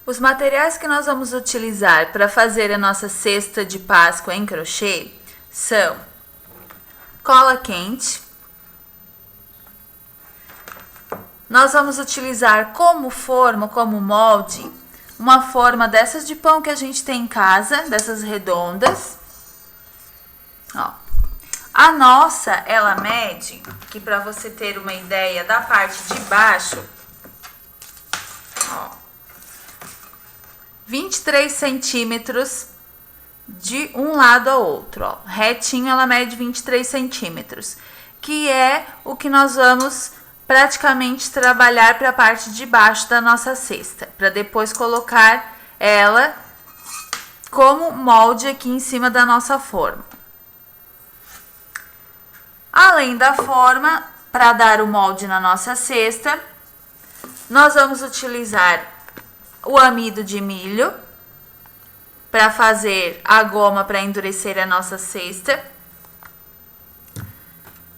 Os materiais que nós vamos utilizar para fazer a nossa cesta de Páscoa em crochê são cola quente. Nós vamos utilizar como forma, como molde, uma forma dessas de pão que a gente tem em casa, dessas redondas. Ó. A nossa, ela mede, que para você ter uma ideia da parte de baixo, ó, 23 centímetros de um lado ao outro, ó. Retinho ela mede 23 centímetros, que é o que nós vamos praticamente trabalhar para a parte de baixo da nossa cesta, para depois colocar ela como molde aqui em cima da nossa forma. Além da forma, para dar o molde na nossa cesta, nós vamos utilizar o amido de milho para fazer a goma para endurecer a nossa cesta.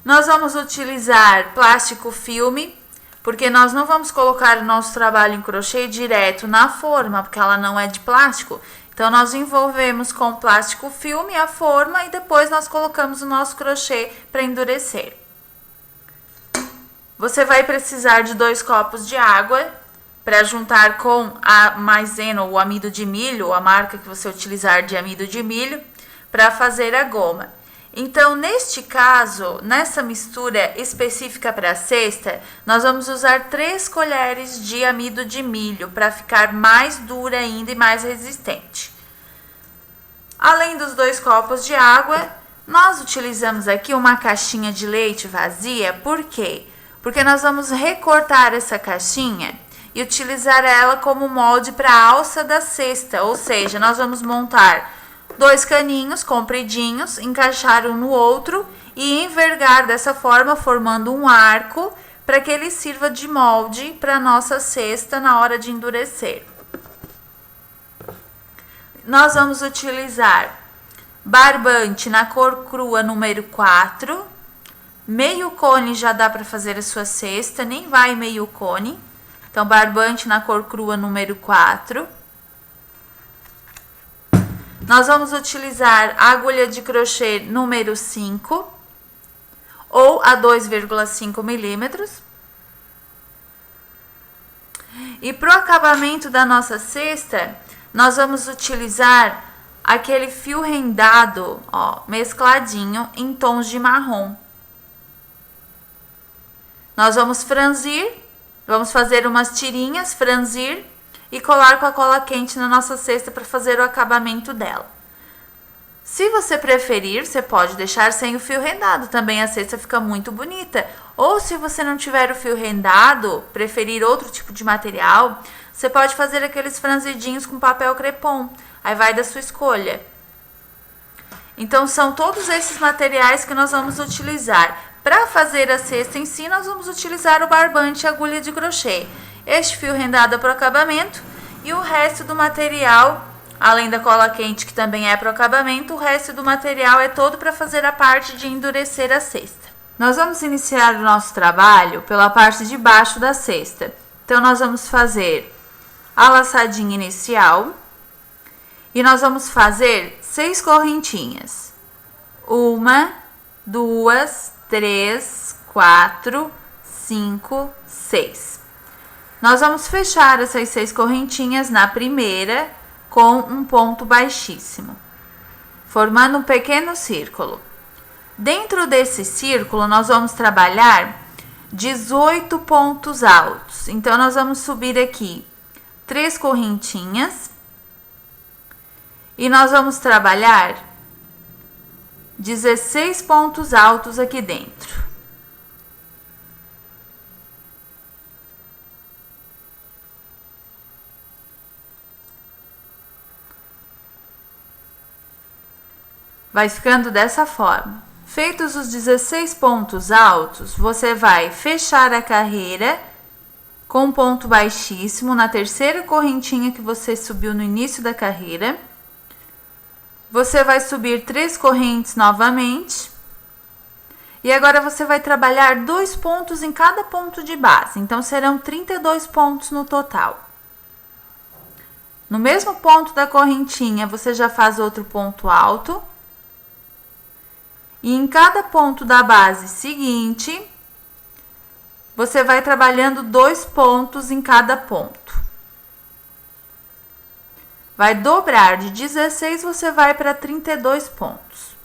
Nós vamos utilizar plástico filme, porque nós não vamos colocar o nosso trabalho em crochê direto na forma, porque ela não é de plástico. Então, nós envolvemos com plástico filme a forma e depois nós colocamos o nosso crochê para endurecer. Você vai precisar de 2 copos de água para juntar com a maisena ou amido de milho, a marca que você utilizar de amido de milho, para fazer a goma. Então, neste caso, nessa mistura específica para a cesta, nós vamos usar 3 colheres de amido de milho para ficar mais dura ainda e mais resistente. Além dos 2 copos de água, nós utilizamos aqui uma caixinha de leite vazia. Por quê? Porque nós vamos recortar essa caixinha e utilizar ela como molde para a alça da cesta, ou seja, nós vamos montar 2 caninhos compridinhos, encaixar um no outro e envergar dessa forma, formando um arco, para que ele sirva de molde para a nossa cesta na hora de endurecer. Nós vamos utilizar barbante na cor crua número 4, meio cone já dá para fazer a sua cesta, nem vai meio cone. Então, barbante na cor crua número 4. Nós vamos utilizar a agulha de crochê número 5 ou a 2,5 milímetros. E para o acabamento da nossa cesta, nós vamos utilizar aquele fio rendado, ó, mescladinho em tons de marrom. Nós vamos franzir, vamos fazer umas tirinhas, franzir e colar com a cola quente na nossa cesta para fazer o acabamento dela. Se você preferir, você pode deixar sem o fio rendado, também a cesta fica muito bonita. Ou se você não tiver o fio rendado, preferir outro tipo de material, você pode fazer aqueles franzidinhos com papel crepom, aí vai da sua escolha. Então, são todos esses materiais que nós vamos utilizar. Para fazer a cesta em si, nós vamos utilizar o barbante e a agulha de crochê. Este fio rendado é para o acabamento e o resto do material, além da cola quente que também é para o acabamento, o resto do material é todo para fazer a parte de endurecer a cesta. Nós vamos iniciar o nosso trabalho pela parte de baixo da cesta. Então, nós vamos fazer a laçadinha inicial e nós vamos fazer 6 correntinhas. 1, 2, 3, 4, 5, 6. Nós vamos fechar essas 6 correntinhas na primeira com um ponto baixíssimo, formando um pequeno círculo. Dentro desse círculo, nós vamos trabalhar 18 pontos altos. Então, nós vamos subir aqui 3 correntinhas e nós vamos trabalhar 16 pontos altos aqui dentro. Vai ficando dessa forma. Feitos os 16 pontos altos, você vai fechar a carreira com um ponto baixíssimo na terceira correntinha que você subiu no início da carreira. Você vai subir 3 correntes novamente. E agora você vai trabalhar 2 pontos em cada ponto de base. Então, serão 32 pontos no total. No mesmo ponto da correntinha, você já faz outro ponto alto. E em cada ponto da base seguinte, você vai trabalhando 2 pontos em cada ponto. Vai dobrar de 16, você vai para 32 pontos.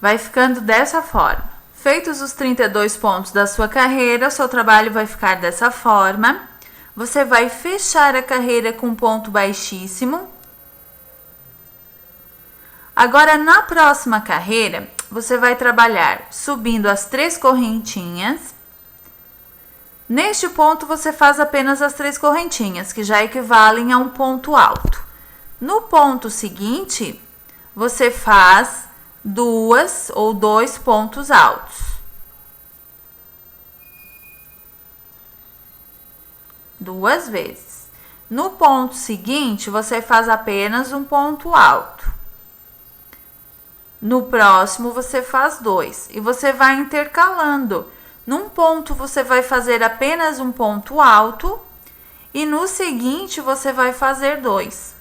Vai ficando dessa forma. Feitos os 32 pontos da sua carreira, o seu trabalho vai ficar dessa forma. Você vai fechar a carreira com ponto baixíssimo. Agora, na próxima carreira, você vai trabalhar subindo as 3 correntinhas. Neste ponto, você faz apenas as 3 correntinhas, que já equivalem a um ponto alto. No ponto seguinte, você faz 2 ou 2 pontos altos. Duas vezes. No ponto seguinte, você faz apenas um ponto alto. No próximo, você faz 2 e você vai intercalando. Num ponto, você vai fazer apenas um ponto alto e no seguinte, você vai fazer 2.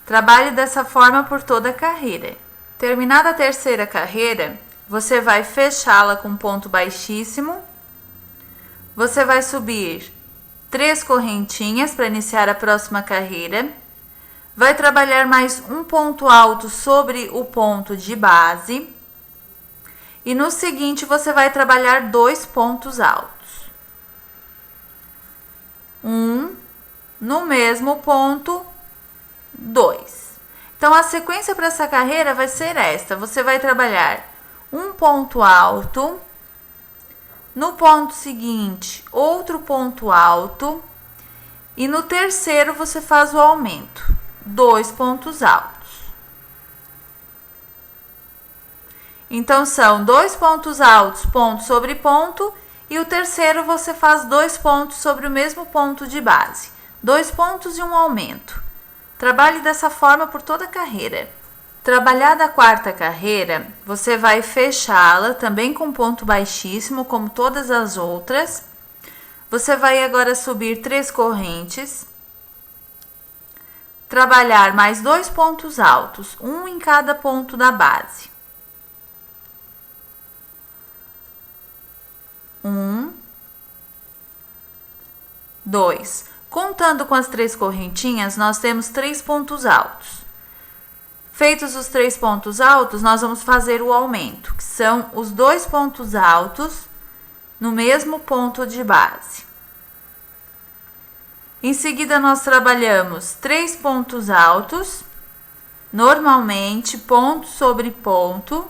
Trabalhe dessa forma por toda a carreira. Terminada a terceira carreira, você vai fechá-la com ponto baixíssimo. Você vai subir 3 correntinhas para iniciar a próxima carreira. Vai trabalhar mais um ponto alto sobre o ponto de base. E no seguinte, você vai trabalhar 2 pontos altos. No mesmo ponto, 2. Então, a sequência para essa carreira vai ser esta. Você vai trabalhar um ponto alto. No ponto seguinte, outro ponto alto. E no terceiro, você faz o aumento. 2 pontos altos. Então, são 2 pontos altos, ponto sobre ponto. E o terceiro, você faz 2 pontos sobre o mesmo ponto de base. 2 pontos e um aumento. Trabalhe dessa forma por toda a carreira. Trabalhada a quarta carreira, você vai fechá-la também com ponto baixíssimo, como todas as outras. Você vai agora subir 3 correntes. Trabalhar mais 2 pontos altos, um em cada ponto da base. 1, 2. Contando com as 3 correntinhas, nós temos 3 pontos altos. Feitos os 3 pontos altos, nós vamos fazer o aumento, que são os 2 pontos altos no mesmo ponto de base. Em seguida, nós trabalhamos 3 pontos altos, normalmente ponto sobre ponto.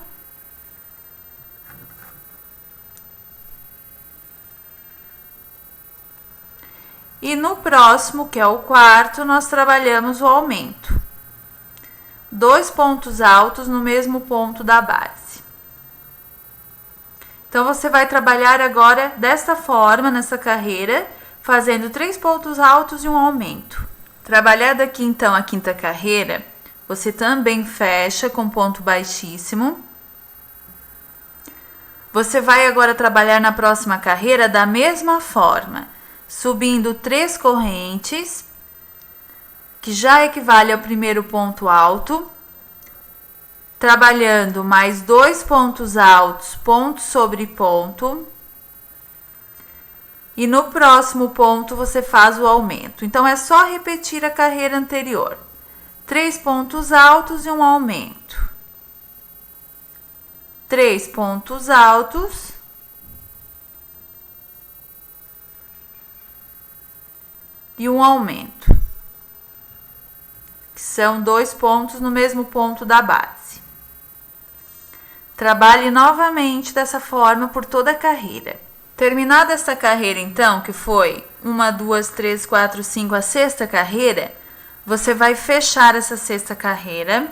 E no próximo, que é o quarto, nós trabalhamos o aumento. 2 pontos altos no mesmo ponto da base. Então, você vai trabalhar agora desta forma, nessa carreira, fazendo 3 pontos altos e um aumento. Trabalhada aqui, então, a quinta carreira, você também fecha com ponto baixíssimo. Você vai agora trabalhar na próxima carreira da mesma forma, subindo 3 correntes, que já equivale ao primeiro ponto alto, trabalhando mais 2 pontos altos, ponto sobre ponto, e no próximo ponto você faz o aumento. Então, é só repetir a carreira anterior. 3 pontos altos e um aumento. 3 pontos altos. E um aumento, que são 2 pontos no mesmo ponto da base. Trabalhe novamente dessa forma por toda a carreira. Terminada esta carreira, então, que foi 1, 2, 3, 4, 5, a sexta carreira, você vai fechar essa sexta carreira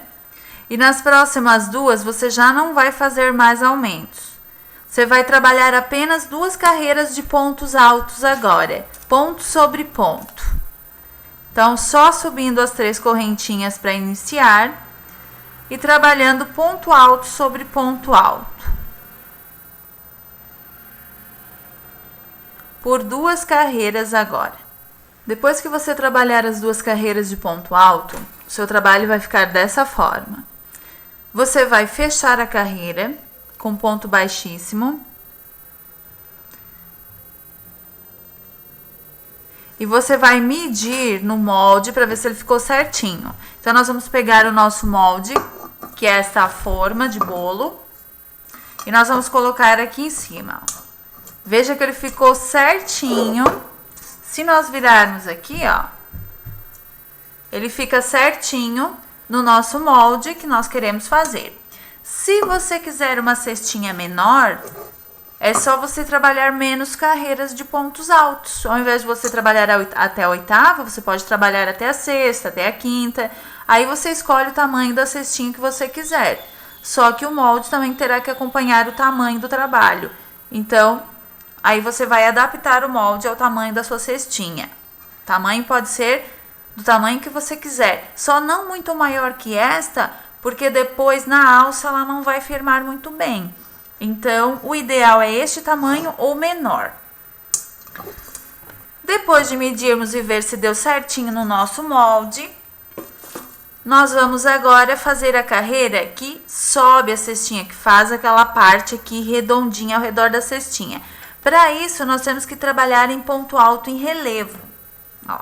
e nas próximas 2 você já não vai fazer mais aumentos. Você vai trabalhar apenas 2 carreiras de pontos altos agora, ponto sobre ponto. Então, só subindo as 3 correntinhas para iniciar e trabalhando ponto alto sobre ponto alto. por 2 carreiras agora. Depois que você trabalhar as 2 carreiras de ponto alto, o seu trabalho vai ficar dessa forma. Você vai fechar a carreira com ponto baixíssimo. E você vai medir no molde para ver se ele ficou certinho. Então, nós vamos pegar o nosso molde, que é essa forma de bolo, e nós vamos colocar aqui em cima. Veja que ele ficou certinho. Se nós virarmos aqui, ó, ele fica certinho no nosso molde que nós queremos fazer. Se você quiser uma cestinha menor, é só você trabalhar menos carreiras de pontos altos. Ao invés de você trabalhar até a 8ª, você pode trabalhar até a 6ª, até a 5ª. Aí você escolhe o tamanho da cestinha que você quiser. Só que o molde também terá que acompanhar o tamanho do trabalho. Então, aí você vai adaptar o molde ao tamanho da sua cestinha. O tamanho pode ser do tamanho que você quiser. Só não muito maior que esta, porque depois na alça ela não vai firmar muito bem. Então, o ideal é este tamanho ou menor. Depois de medirmos e ver se deu certinho no nosso molde, nós vamos agora fazer a carreira que sobe a cestinha, que faz aquela parte aqui redondinha ao redor da cestinha. Para isso, nós temos que trabalhar em ponto alto em relevo. Ó.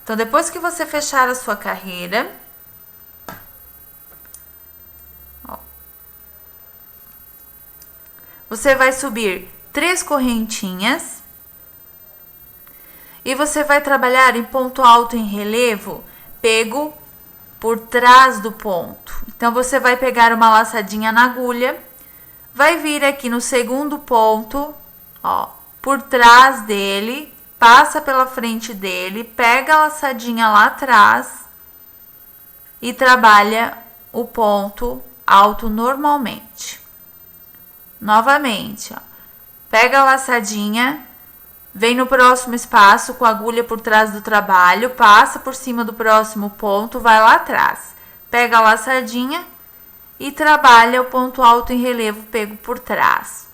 Então, depois que você fechar a sua carreira, ó, você vai subir 3 correntinhas e você vai trabalhar em ponto alto em relevo, pego por trás do ponto. Então, você vai pegar uma laçadinha na agulha, vai vir aqui no segundo ponto, ó, por trás dele, passa pela frente dele, pega a laçadinha lá atrás e trabalha o ponto alto normalmente. Novamente, ó, pega a laçadinha, vem no próximo espaço com a agulha por trás do trabalho, passa por cima do próximo ponto, vai lá atrás. Pega a laçadinha e trabalha o ponto alto em relevo pego por trás.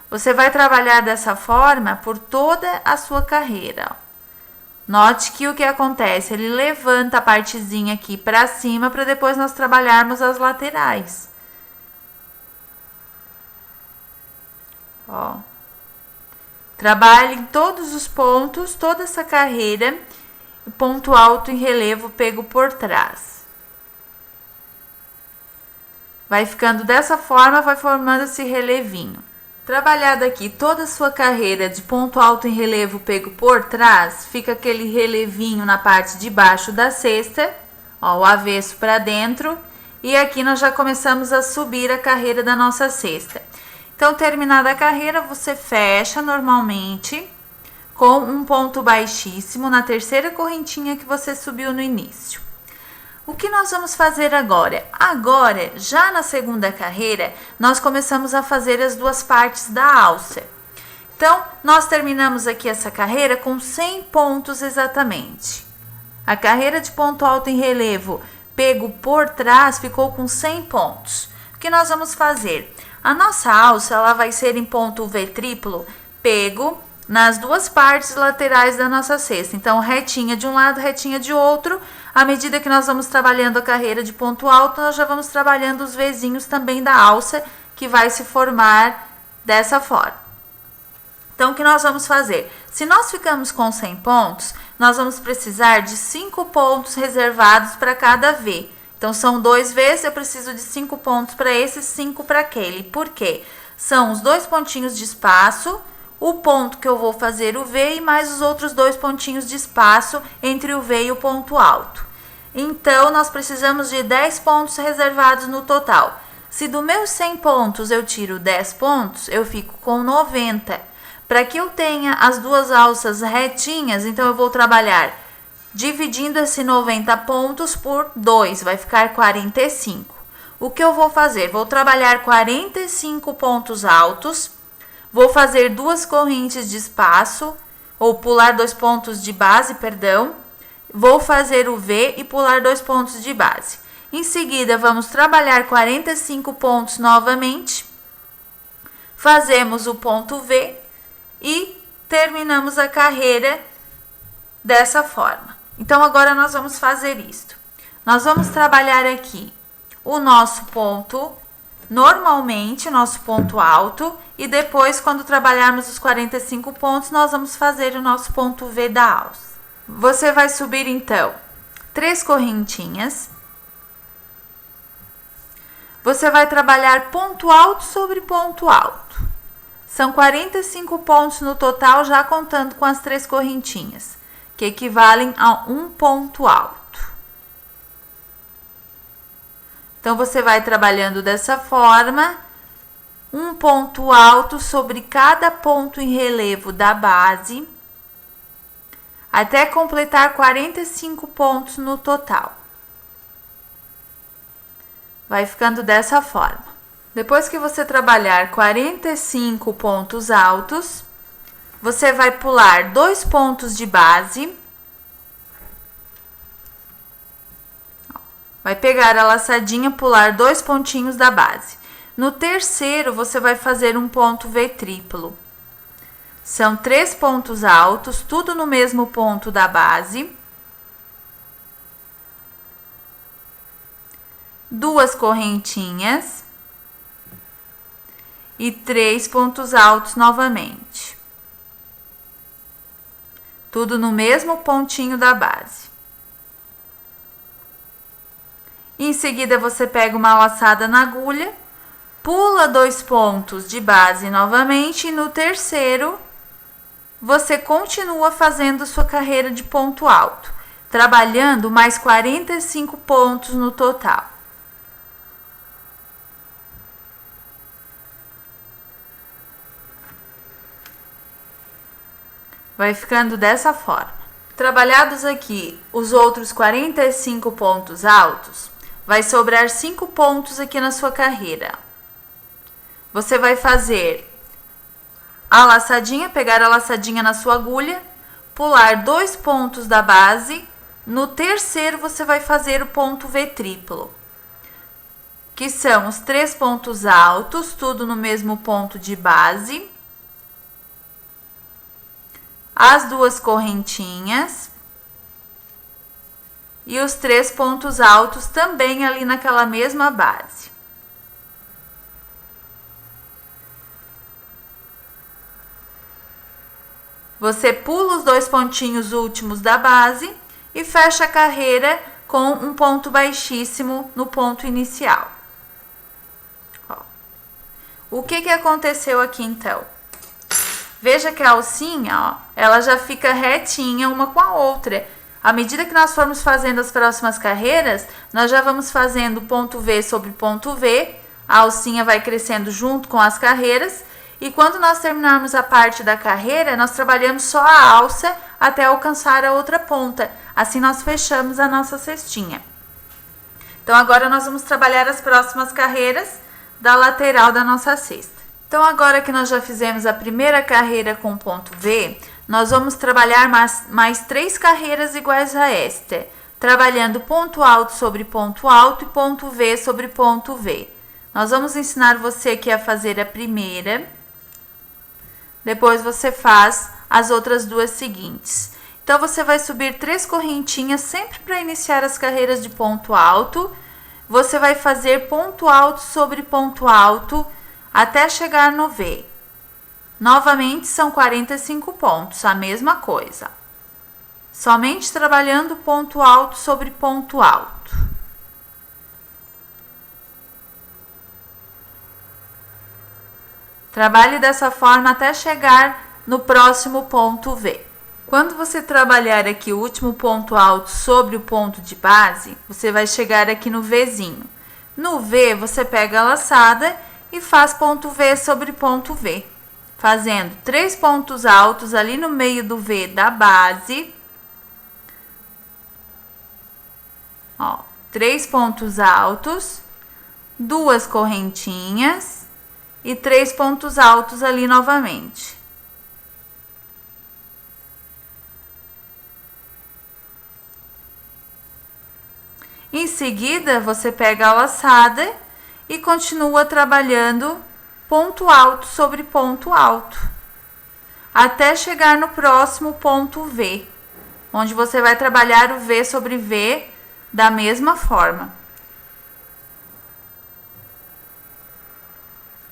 Você vai trabalhar dessa forma por toda a sua carreira. Note que o que acontece, ele levanta a partezinha aqui para cima para depois nós trabalharmos as laterais. Ó. Trabalhe em todos os pontos, toda essa carreira, o ponto alto em relevo pego por trás. Vai ficando dessa forma, vai formando esse relevinho. Trabalhado aqui toda a sua carreira de ponto alto em relevo pego por trás, fica aquele relevinho na parte de baixo da cesta, ó, o avesso para dentro, e aqui nós já começamos a subir a carreira da nossa cesta. Então, terminada a carreira, você fecha normalmente com um ponto baixíssimo na terceira correntinha que você subiu no início. O que nós vamos fazer agora? Agora, já na segunda carreira, nós começamos a fazer as 2 partes da alça. Então, nós terminamos aqui essa carreira com 100 pontos exatamente. A carreira de ponto alto em relevo pego por trás ficou com 100 pontos. O que nós vamos fazer? A nossa alça ela vai ser em ponto V triplo pego nas 2 partes laterais da nossa cesta. Então, retinha de um lado, retinha de outro. À medida que nós vamos trabalhando a carreira de ponto alto, nós já vamos trabalhando os Vzinhos também da alça, que vai se formar dessa forma. Então, o que nós vamos fazer? Se nós ficamos com 100 pontos, nós vamos precisar de 5 pontos reservados para cada V. Então, são 2 Vs, eu preciso de 5 pontos para esse, 5 para aquele. Por quê? São os 2 pontinhos de espaço, o ponto que eu vou fazer o V e mais os outros 2 pontinhos de espaço entre o V e o ponto alto. Então, nós precisamos de 10 pontos reservados no total. Se do meus 100 pontos eu tiro 10 pontos, eu fico com 90. Para que eu tenha as 2 alças retinhas, então eu vou trabalhar dividindo esse 90 pontos por 2, vai ficar 45. O que eu vou fazer? Vou trabalhar 45 pontos altos, vou fazer 2 correntes de espaço, ou pular 2 pontos de base, perdão. Vou fazer o V e pular 2 pontos de base. Em seguida, vamos trabalhar 45 pontos novamente. Fazemos o ponto V e terminamos a carreira dessa forma. Então, agora nós vamos fazer isto. Nós vamos trabalhar aqui o nosso ponto, normalmente o nosso ponto alto, e depois, quando trabalharmos os 45 pontos, nós vamos fazer o nosso ponto V da alça. Você vai subir, então, 3 correntinhas. Você vai trabalhar ponto alto sobre ponto alto. São 45 pontos no total, já contando com as 3 correntinhas, que equivalem a um ponto alto. Então, você vai trabalhando dessa forma, um ponto alto sobre cada ponto em relevo da base, até completar 45 pontos no total. Vai ficando dessa forma. Depois que você trabalhar 45 pontos altos, você vai pular 2 pontos de base. Vai pegar a laçadinha, pular 2 pontinhos da base. No terceiro, você vai fazer um ponto V triplo. São 3 pontos altos, tudo no mesmo ponto da base. 2 correntinhas. E 3 pontos altos novamente. Tudo no mesmo pontinho da base. Em seguida, você pega uma laçada na agulha, pula 2 pontos de base novamente, e no terceiro, você continua fazendo sua carreira de ponto alto, trabalhando mais 45 pontos no total. Vai ficando dessa forma. Trabalhados aqui os outros 45 pontos altos, vai sobrar 5 pontos aqui na sua carreira. Você vai fazer a laçadinha, pegar a laçadinha na sua agulha, pular 2 pontos da base. No terceiro, você vai fazer o ponto V triplo, que são os 3 pontos altos, tudo no mesmo ponto de base. As 2 correntinhas e os 3 pontos altos também ali naquela mesma base. Você pula os 2 pontinhos últimos da base e fecha a carreira com um ponto baixíssimo no ponto inicial. Ó. O que aconteceu aqui então? Veja que a alcinha, ó, ela já fica retinha uma com a outra. À medida que nós formos fazendo as próximas carreiras, nós já vamos fazendo ponto V sobre ponto V, a alcinha vai crescendo junto com as carreiras, e quando nós terminarmos a parte da carreira, nós trabalhamos só a alça até alcançar a outra ponta. Assim nós fechamos a nossa cestinha. Então, agora nós vamos trabalhar as próximas carreiras da lateral da nossa cesta. Então, agora que nós já fizemos a primeira carreira com ponto V, nós vamos trabalhar mais 3 carreiras iguais a esta, trabalhando ponto alto sobre ponto alto e ponto V sobre ponto V. Nós vamos ensinar você aqui a fazer a primeira, depois você faz as outras 2 seguintes. Então, você vai subir 3 correntinhas sempre para iniciar as carreiras de ponto alto. Você vai fazer ponto alto sobre ponto alto até chegar no V. Novamente, são 45 pontos, a mesma coisa. Somente trabalhando ponto alto sobre ponto alto. Trabalhe dessa forma até chegar no próximo ponto V. Quando você trabalhar aqui o último ponto alto sobre o ponto de base, você vai chegar aqui no Vzinho. No V, você pega a laçada e faz ponto V sobre ponto V, fazendo 3 pontos altos ali no meio do V da base. Ó, 3 pontos altos, 2 correntinhas e 3 pontos altos ali novamente. Em seguida, você pega a laçada e continua trabalhando ponto alto sobre ponto alto, até chegar no próximo ponto V, onde você vai trabalhar o V sobre V da mesma forma.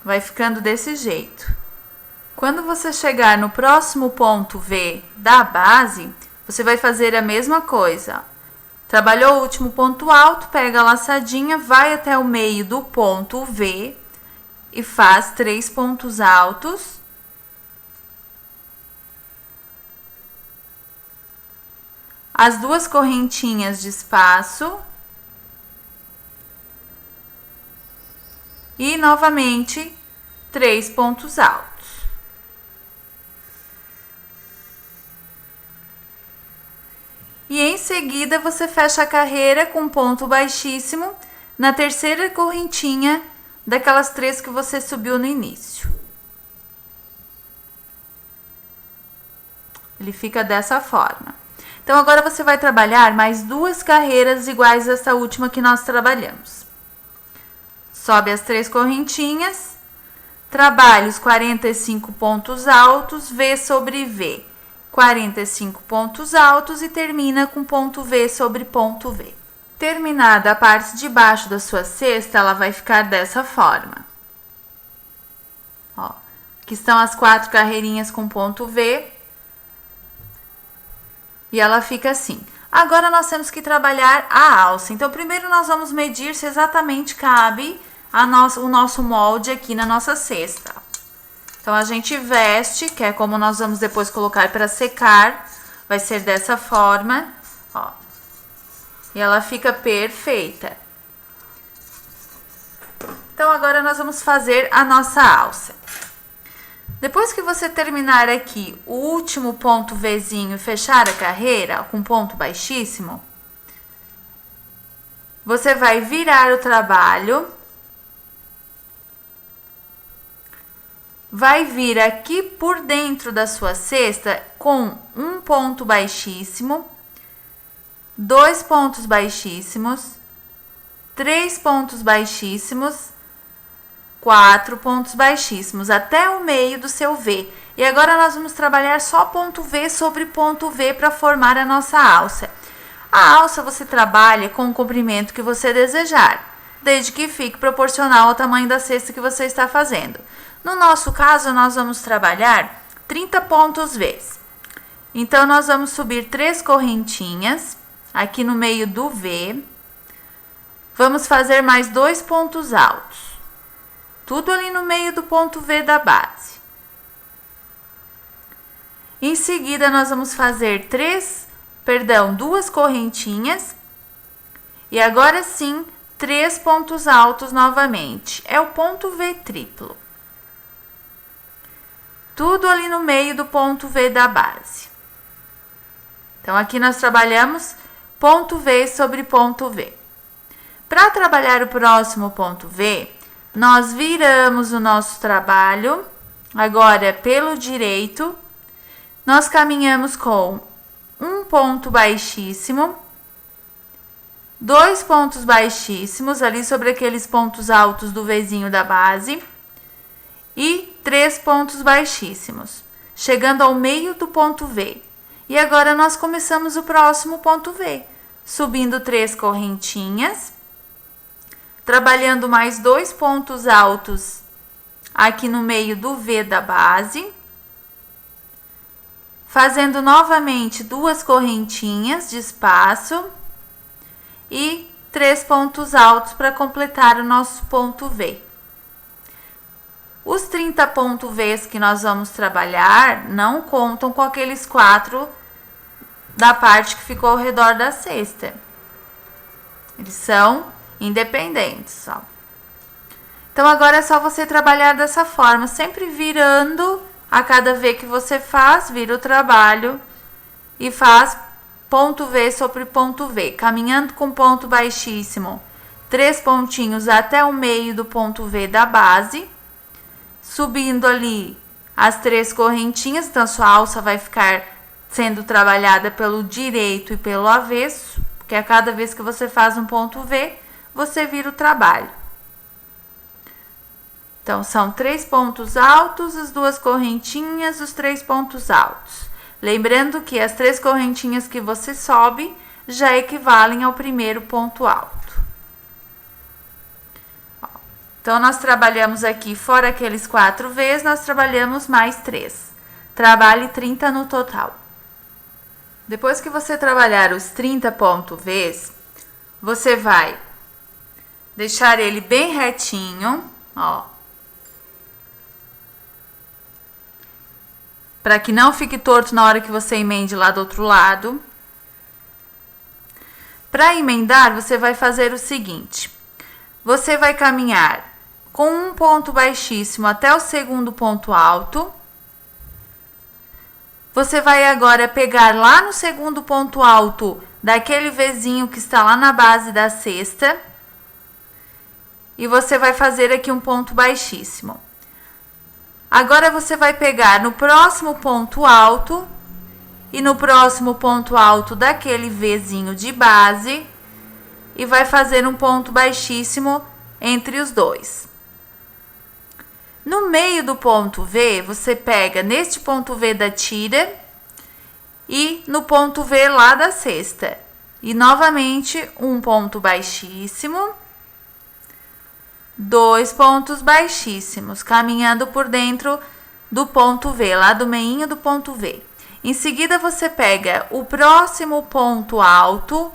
Vai ficando desse jeito. Quando você chegar no próximo ponto V da base, você vai fazer a mesma coisa. Trabalhou o último ponto alto, pega a laçadinha, vai até o meio do ponto V e faz 3 pontos altos. As 2 correntinhas de espaço. E novamente 3 pontos altos. E em seguida você fecha a carreira com ponto baixíssimo na terceira correntinha daquelas 3 que você subiu no início. Ele fica dessa forma. Então agora você vai trabalhar mais 2 carreiras iguais a essa última que nós trabalhamos. Sobe as 3 correntinhas, trabalha os 45 pontos altos, V sobre V. 45 pontos altos e termina com ponto V sobre ponto V. Terminada a parte de baixo da sua cesta, ela vai ficar dessa forma. Ó, aqui estão as 4 carreirinhas com ponto V. E ela fica assim. Agora nós temos que trabalhar a alça. Então, primeiro nós vamos medir se exatamente cabe o nosso molde aqui na nossa cesta. Então, a gente veste, que é como nós vamos depois colocar para secar. Vai ser dessa forma, ó. E ela fica perfeita. Então, agora nós vamos fazer a nossa alça. Depois que você terminar aqui o último ponto Vzinho e fechar a carreira com ponto baixíssimo, você vai virar o trabalho. Vai vir aqui por dentro da sua cesta com um ponto baixíssimo, 2 pontos baixíssimos, 3 pontos baixíssimos, 4 pontos baixíssimos, até o meio do seu V. E agora nós vamos trabalhar só ponto V sobre ponto V para formar a nossa alça. A alça você trabalha com o comprimento que você desejar, desde que fique proporcional ao tamanho da cesta que você está fazendo. No nosso caso, nós vamos trabalhar 30 pontos V. Então, nós vamos subir 3 correntinhas aqui no meio do V. Vamos fazer mais 2 pontos altos. Tudo ali no meio do ponto V da base. Em seguida, nós vamos fazer 2 correntinhas. E agora sim, 3 pontos altos novamente. É o ponto V triplo. Tudo ali no meio do ponto V da base. Então, aqui nós trabalhamos ponto V sobre ponto V. Para trabalhar o próximo ponto V, nós viramos o nosso trabalho, agora pelo direito, nós caminhamos com um ponto baixíssimo, 2 pontos baixíssimos ali sobre aqueles pontos altos do Vzinho da base e 3 pontos baixíssimos, chegando ao meio do ponto V. E agora nós começamos o próximo ponto V, subindo 3 correntinhas, trabalhando mais 2 pontos altos aqui no meio do V da base, fazendo novamente 2 correntinhas de espaço e 3 pontos altos para completar o nosso ponto V. Os 30 pontos Vs que nós vamos trabalhar não contam com aqueles 4 da parte que ficou ao redor da cesta. Eles são independentes, ó. Então, agora é só você trabalhar dessa forma, sempre virando a cada V que você faz, vira o trabalho e faz ponto V sobre ponto V, caminhando com ponto baixíssimo, 3 pontinhos até o meio do ponto V da base, subindo ali as 3 correntinhas, então a sua alça vai ficar sendo trabalhada pelo direito e pelo avesso, porque a cada vez que você faz um ponto V, você vira o trabalho. Então, são 3 pontos altos, as 2 correntinhas, os 3 pontos altos. Lembrando que as 3 correntinhas que você sobe já equivalem ao primeiro ponto alto. Então, nós trabalhamos aqui, fora aqueles 4 Vs, nós trabalhamos mais 3. Trabalhe 30 no total. Depois que você trabalhar os 30 pontos Vs, você vai deixar ele bem retinho, ó. Para que não fique torto na hora que você emende lá do outro lado. Para emendar, você vai fazer o seguinte. Você vai caminhar com um ponto baixíssimo até o segundo ponto alto. Você vai agora pegar lá no segundo ponto alto daquele Vzinho que está lá na base da cesta. E você vai fazer aqui um ponto baixíssimo. Agora, você vai pegar no próximo ponto alto e no próximo ponto alto daquele Vzinho de base e vai fazer um ponto baixíssimo entre os dois. No meio do ponto V, você pega neste ponto V da tira e no ponto V lá da cesta. E novamente um ponto baixíssimo. 2 pontos baixíssimos, caminhando por dentro do ponto V, lá do meinho do ponto V. Em seguida, você pega o próximo ponto alto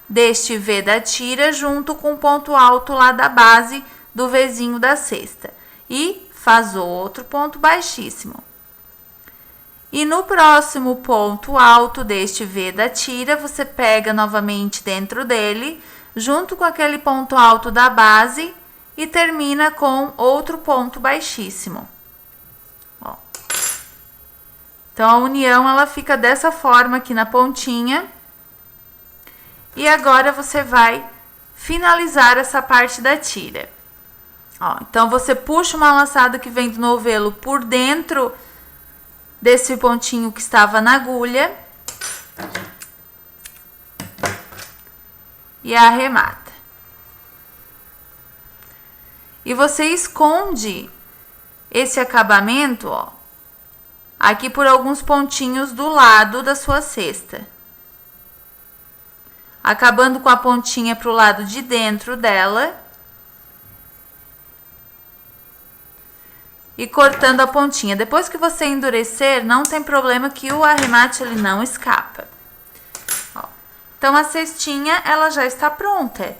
deste V da tira, junto com o ponto alto lá da base do Vzinho da cesta. E faz outro ponto baixíssimo. E no próximo ponto alto deste V da tira, você pega novamente dentro dele, junto com aquele ponto alto da base, e termina com outro ponto baixíssimo. Ó. Então, a união, ela fica dessa forma aqui na pontinha. E agora, você vai finalizar essa parte da tira. Ó, então, você puxa uma laçada que vem do novelo por dentro desse pontinho que estava na agulha. E arremata. E você esconde esse acabamento, ó, aqui por alguns pontinhos do lado da sua cesta. Acabando com a pontinha pro lado de dentro dela. E cortando a pontinha. Depois que você endurecer, não tem problema que o arremate ele não escapa. Ó. Então, a cestinha, ela já está pronta.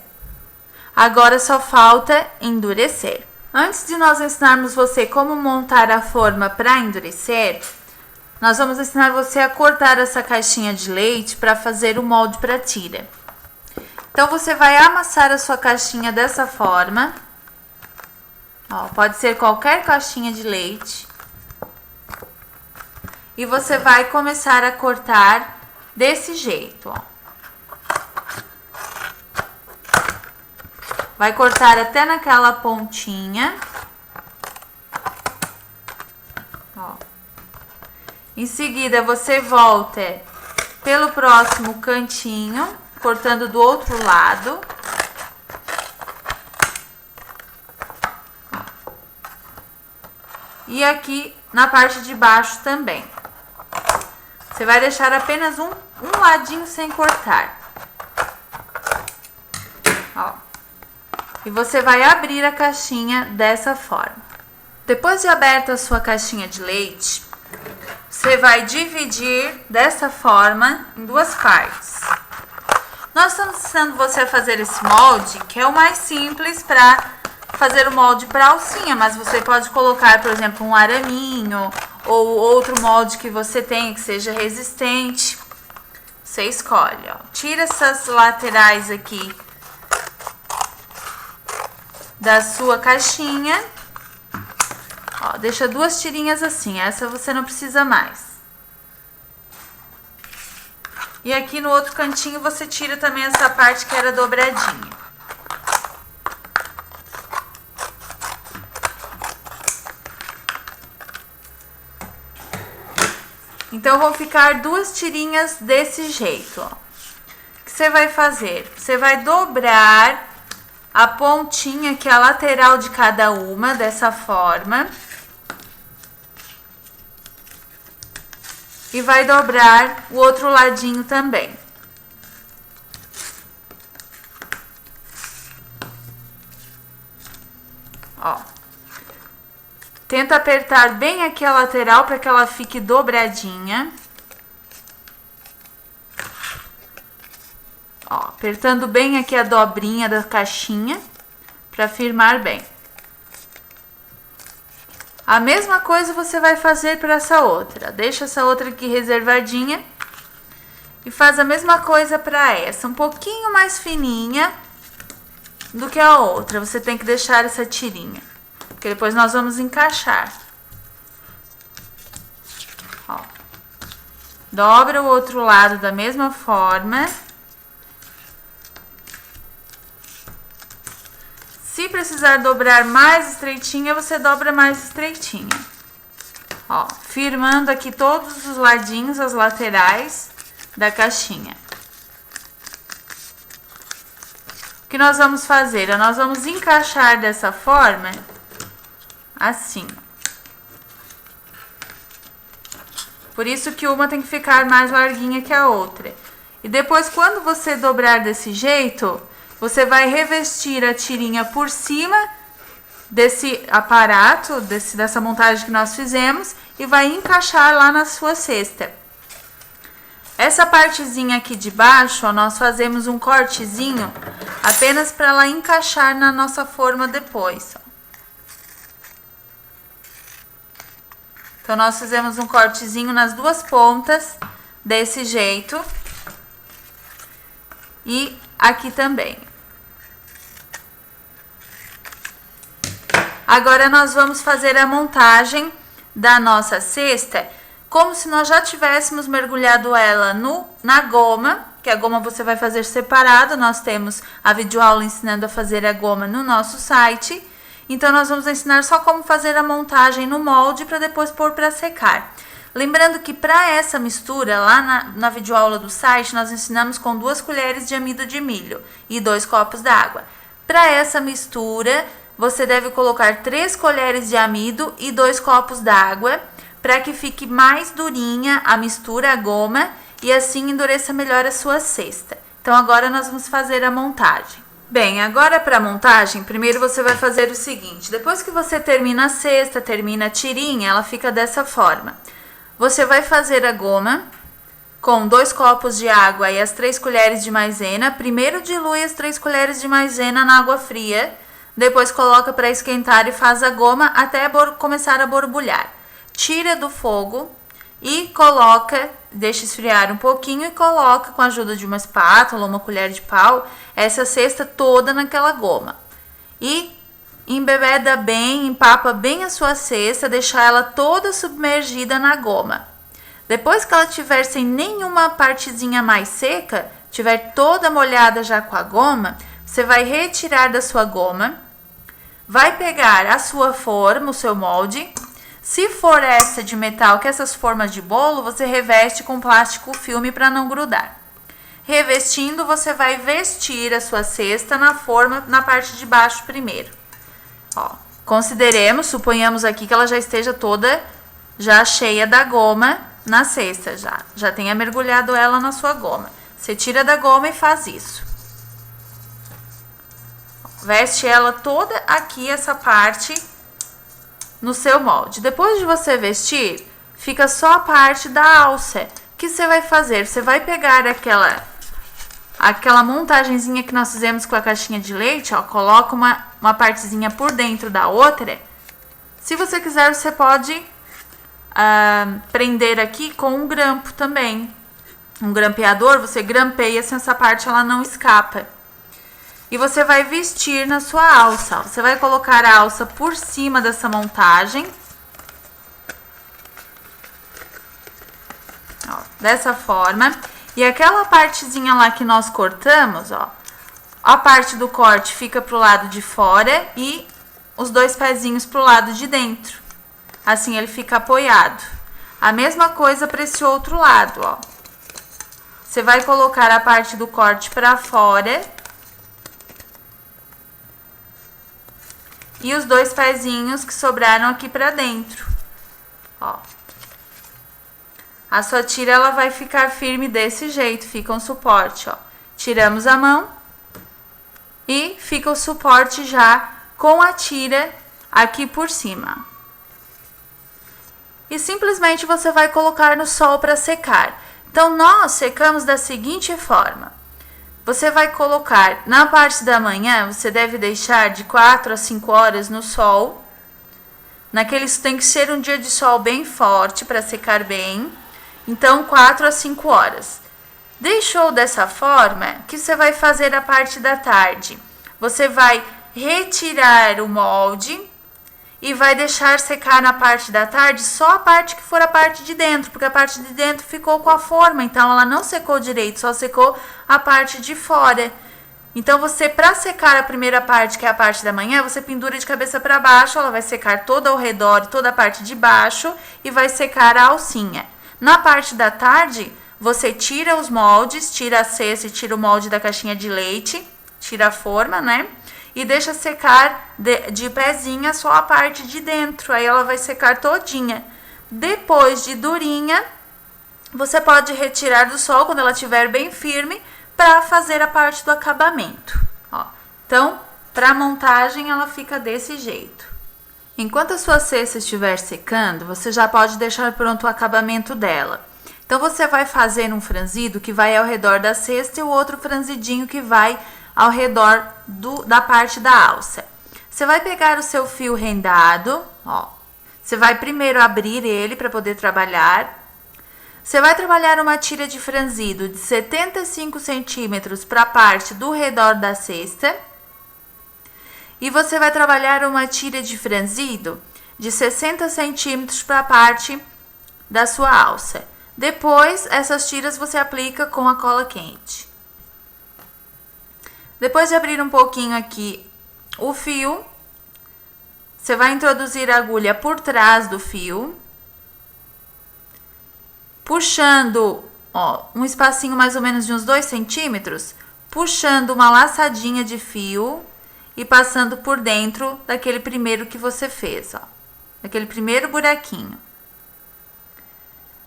Agora só falta endurecer. Antes de nós ensinarmos você como montar a forma para endurecer, nós vamos ensinar você a cortar essa caixinha de leite para fazer o molde para tira. Então, você vai amassar a sua caixinha dessa forma. Ó, pode ser qualquer caixinha de leite. E você vai começar a cortar desse jeito, ó. Vai cortar até naquela pontinha. Ó. Em seguida, você volta pelo próximo cantinho, cortando do outro lado. E aqui na parte de baixo também. Você vai deixar apenas um ladinho sem cortar. Ó. E você vai abrir a caixinha dessa forma. Depois de aberta a sua caixinha de leite, você vai dividir dessa forma em 2 partes. Nós estamos ensinando você a fazer esse molde, que é o mais simples para fazer o molde para alcinha, mas você pode colocar, por exemplo, um araminho ou outro molde que você tenha que seja resistente. Você escolhe, ó. Tira essas laterais aqui da sua caixinha, ó, deixa 2 tirinhas assim, essa você não precisa mais. E aqui no outro cantinho você tira também essa parte que era dobradinha. Então, vão ficar 2 tirinhas desse jeito, ó. O que você vai fazer? Você vai dobrar a pontinha, que é a lateral de cada uma, dessa forma. E vai dobrar o outro ladinho também. Ó. Tenta apertar bem aqui a lateral para que ela fique dobradinha. Ó, apertando bem aqui a dobrinha da caixinha para firmar bem. A mesma coisa você vai fazer para essa outra. Deixa essa outra aqui reservadinha e faz a mesma coisa para essa, um pouquinho mais fininha do que a outra. Você tem que deixar essa tirinha, porque depois nós vamos encaixar. Ó. Dobra o outro lado da mesma forma. Se precisar dobrar mais estreitinha, você dobra mais estreitinha. Ó, firmando aqui todos os ladinhos, as laterais da caixinha. O que nós vamos fazer? Nós vamos encaixar dessa forma, assim. Por isso que uma tem que ficar mais larguinha que a outra. E depois, quando você dobrar desse jeito, você vai revestir a tirinha por cima desse aparato, dessa montagem que nós fizemos, e vai encaixar lá na sua cesta. Essa partezinha aqui de baixo, ó, nós fazemos um cortezinho apenas para ela encaixar na nossa forma depois. Ó. Então, nós fizemos um cortezinho nas duas pontas, desse jeito. E aqui também. Agora, nós vamos fazer a montagem da nossa cesta, como se nós já tivéssemos mergulhado ela na goma, que a goma você vai fazer separado. Nós temos a videoaula ensinando a fazer a goma no nosso site. Então, nós vamos ensinar só como fazer a montagem no molde para depois pôr para secar. Lembrando que para essa mistura, lá na videoaula do site, nós ensinamos com 2 colheres de amido de milho e 2 copos d'água. Para essa mistura, você deve colocar 3 colheres de amido e 2 copos d'água, para que fique mais durinha a mistura, a goma, e assim endureça melhor a sua cesta. Então, agora nós vamos fazer a montagem. Bem, agora para a montagem, primeiro você vai fazer o seguinte: depois que você termina a cesta, termina a tirinha, ela fica dessa forma. Você vai fazer a goma com 2 copos de água e as 3 colheres de maisena. Primeiro dilui as 3 colheres de maisena na água fria, depois coloca para esquentar e faz a goma até começar a borbulhar. Tira do fogo e coloca, deixa esfriar um pouquinho e coloca com a ajuda de uma espátula ou uma colher de pau essa cesta toda naquela goma. E embebeda bem, empapa bem a sua cesta, deixar ela toda submergida na goma. Depois que ela estiver sem nenhuma partezinha mais seca, estiver toda molhada já com a goma, você vai retirar da sua goma, vai pegar a sua forma, o seu molde. Se for essa de metal, que essas formas de bolo, você reveste com plástico filme para não grudar. Revestindo, você vai vestir a sua cesta na forma, na parte de baixo primeiro. Ó, consideremos, suponhamos aqui que ela já esteja toda já cheia da goma na cesta, já tenha mergulhado ela na sua goma. Você tira da goma e faz isso. Veste ela toda aqui, essa parte, no seu molde. Depois de você vestir, fica só a parte da alça. O que você vai fazer? Você vai pegar aquela montagenzinha que nós fizemos com a caixinha de leite, ó, coloca uma partezinha por dentro da outra. Se você quiser, você pode prender aqui com um grampo também. Um grampeador, você grampeia, assim essa parte ela não escapa. E você vai vestir na sua alça. Você vai colocar a alça por cima dessa montagem. Ó, dessa forma. E aquela partezinha lá que nós cortamos, ó, a parte do corte fica pro lado de fora e os 2 pezinhos pro lado de dentro. Assim ele fica apoiado. A mesma coisa para esse outro lado, ó. Você vai colocar a parte do corte para fora e os 2 pezinhos que sobraram aqui pra dentro, ó. A sua tira, ela vai ficar firme desse jeito, fica um suporte, ó. Tiramos a mão e fica o suporte já com a tira aqui por cima. E simplesmente você vai colocar no sol para secar. Então, nós secamos da seguinte forma. Você vai colocar na parte da manhã, você deve deixar de 4 a 5 horas no sol. Tem que ser um dia de sol bem forte para secar bem. Então, 4 a 5 horas. Deixou dessa forma, o que você vai fazer a parte da tarde? Você vai retirar o molde e vai deixar secar na parte da tarde só a parte que for a parte de dentro, porque a parte de dentro ficou com a forma, então ela não secou direito, só secou a parte de fora. Então você, para secar a primeira parte, que é a parte da manhã, você pendura de cabeça para baixo, ela vai secar toda ao redor, toda a parte de baixo e vai secar a alcinha. Na parte da tarde, você tira os moldes, tira a cesta e tira o molde da caixinha de leite, tira a forma, né? E deixa secar de pezinha só a parte de dentro, aí ela vai secar todinha. Depois de durinha, você pode retirar do sol quando ela estiver bem firme para fazer a parte do acabamento. Ó, então, para montagem ela fica desse jeito. Enquanto a sua cesta estiver secando, você já pode deixar pronto o acabamento dela. Então, você vai fazer um franzido que vai ao redor da cesta e o outro franzidinho que vai ao redor da parte da alça. Você vai pegar o seu fio rendado, ó. Você vai primeiro abrir ele para poder trabalhar. Você vai trabalhar uma tira de franzido de 75 centímetros para a parte do redor da cesta. E você vai trabalhar uma tira de franzido de 60 centímetros para a parte da sua alça. Depois, essas tiras você aplica com a cola quente. Depois de abrir um pouquinho aqui o fio, você vai introduzir a agulha por trás do fio, puxando, ó, um espacinho mais ou menos de uns 2 centímetros, puxando uma laçadinha de fio e passando por dentro daquele primeiro que você fez, ó, daquele primeiro buraquinho.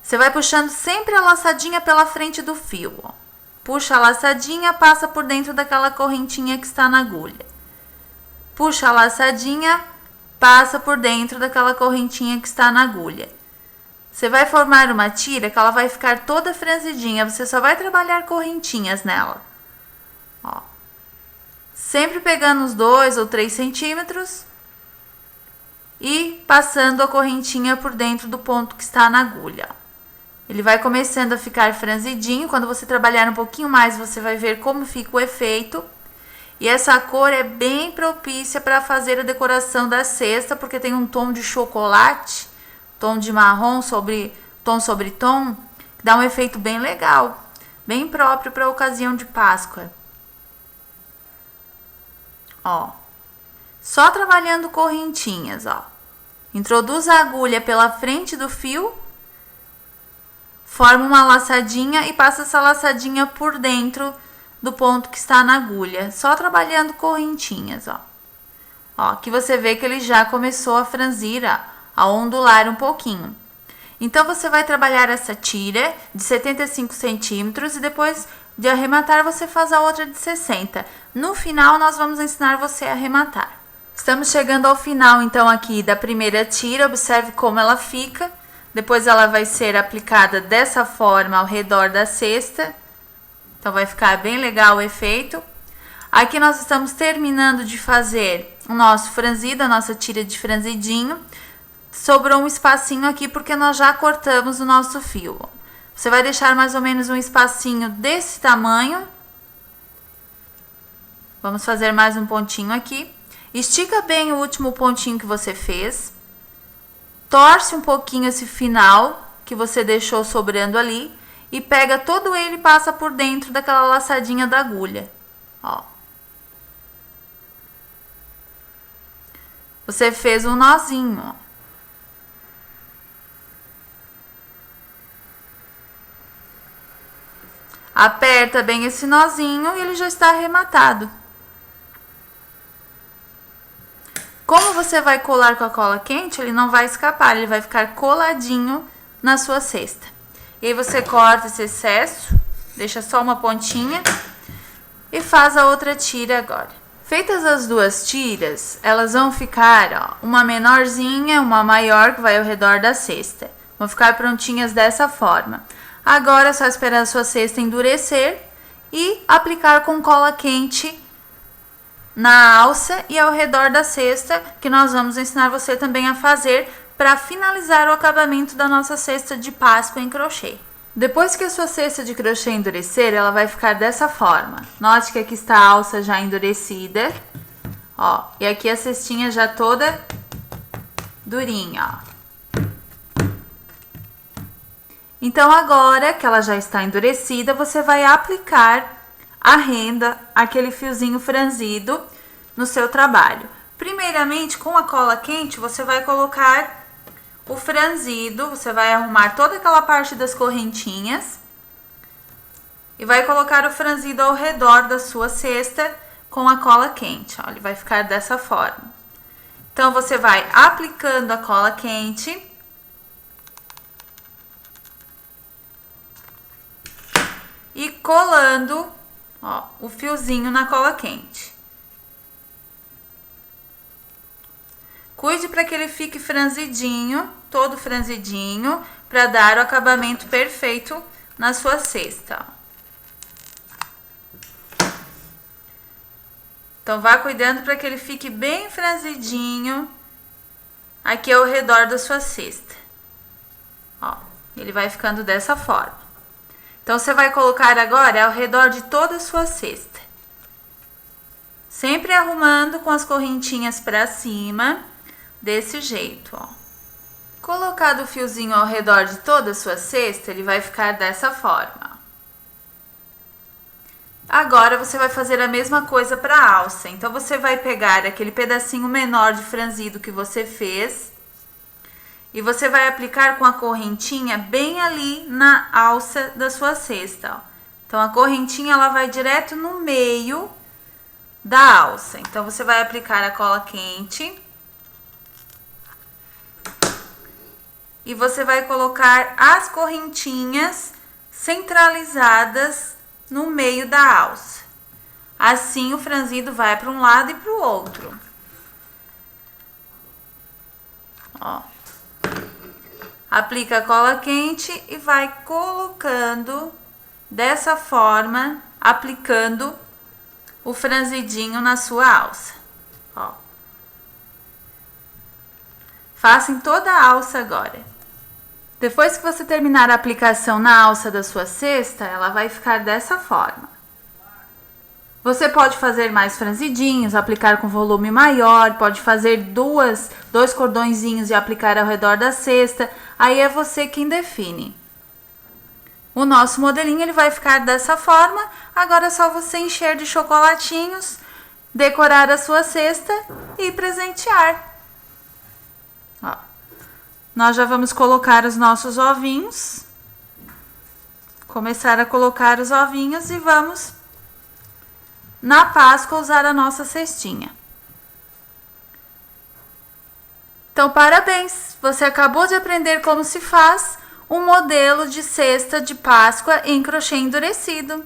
Você vai puxando sempre a laçadinha pela frente do fio, ó. Puxa a laçadinha, passa por dentro daquela correntinha que está na agulha. Puxa a laçadinha, passa por dentro daquela correntinha que está na agulha. Você vai formar uma tira que ela vai ficar toda franzidinha, você só vai trabalhar correntinhas nela. Ó. Sempre pegando uns 2 ou 3 centímetros e passando a correntinha por dentro do ponto que está na agulha. Ele vai começando a ficar franzidinho. Quando você trabalhar um pouquinho mais, você vai ver como fica o efeito. E essa cor é bem propícia para fazer a decoração da cesta, porque tem um tom de chocolate, tom de marrom sobre tom, que dá um efeito bem legal, bem próprio para a ocasião de Páscoa. Ó, só trabalhando correntinhas, ó. Introduz a agulha pela frente do fio, forma uma laçadinha e passa essa laçadinha por dentro do ponto que está na agulha, só trabalhando correntinhas, ó. Ó, aqui você vê que ele já começou a franzir, a ondular um pouquinho. Então, você vai trabalhar essa tira de 75 centímetros e depois de arrematar, você faz a outra de 60. No final, nós vamos ensinar você a arrematar. Estamos chegando ao final, então, aqui da primeira tira. Observe como ela fica. Depois ela vai ser aplicada dessa forma ao redor da cesta. Então vai ficar bem legal o efeito. Aqui nós estamos terminando de fazer o nosso franzido, a nossa tira de franzidinho. Sobrou um espacinho aqui porque nós já cortamos o nosso fio. Você vai deixar mais ou menos um espacinho desse tamanho. Vamos fazer mais um pontinho aqui. Estica bem o último pontinho que você fez. Torce um pouquinho esse final que você deixou sobrando ali e pega todo ele e passa por dentro daquela laçadinha da agulha. Ó. Você fez um nozinho, ó. Aperta bem esse nozinho e ele já está arrematado. Como você vai colar com a cola quente, ele não vai escapar, ele vai ficar coladinho na sua cesta. E aí você corta esse excesso, deixa só uma pontinha e faz a outra tira agora. Feitas as duas tiras, elas vão ficar, ó, uma menorzinha, uma maior que vai ao redor da cesta. Vão ficar prontinhas dessa forma. Agora é só esperar a sua cesta endurecer e aplicar com cola quente na alça e ao redor da cesta, que nós vamos ensinar você também a fazer para finalizar o acabamento da nossa cesta de Páscoa em crochê. Depois que a sua cesta de crochê endurecer, ela vai ficar dessa forma. Note que aqui está a alça já endurecida, ó, e aqui a cestinha já toda durinha, ó. Então agora que ela já está endurecida, você vai aplicar a renda, aquele fiozinho franzido no seu trabalho. Primeiramente, com a cola quente, você vai colocar o franzido, você vai arrumar toda aquela parte das correntinhas e vai colocar o franzido ao redor da sua cesta com a cola quente, ó, ele vai ficar dessa forma. Então, você vai aplicando a cola quente e colando, ó, o fiozinho na cola quente. Cuide para que ele fique franzidinho, todo franzidinho, para dar o acabamento perfeito na sua cesta. Então, vá cuidando para que ele fique bem franzidinho aqui ao redor da sua cesta. Ó, ele vai ficando dessa forma. Então, você vai colocar agora ao redor de toda a sua cesta. Sempre arrumando com as correntinhas para cima, desse jeito, ó. Colocado o fiozinho ao redor de toda a sua cesta, ele vai ficar dessa forma. Agora, você vai fazer a mesma coisa para a alça. Então, você vai pegar aquele pedacinho menor de franzido que você fez e você vai aplicar com a correntinha bem ali na alça da sua cesta, ó. Então, a correntinha, ela vai direto no meio da alça. Então, você vai aplicar a cola quente e você vai colocar as correntinhas centralizadas no meio da alça. Assim, o franzido vai para um lado e para o outro. Ó. Aplica a cola quente e vai colocando dessa forma, aplicando o franzidinho na sua alça. Ó. Faça em toda a alça agora. Depois que você terminar a aplicação na alça da sua cesta, ela vai ficar dessa forma. Você pode fazer mais franzidinhos, aplicar com volume maior, pode fazer dois cordõezinhos e aplicar ao redor da cesta. Aí é você quem define. O nosso modelinho ele vai ficar dessa forma. Agora é só você encher de chocolatinhos, decorar a sua cesta e presentear. Ó. Nós já vamos colocar os nossos ovinhos. Começar a colocar os ovinhos e vamos, na Páscoa, usar a nossa cestinha. Então, parabéns! Você acabou de aprender como se faz um modelo de cesta de Páscoa em crochê endurecido.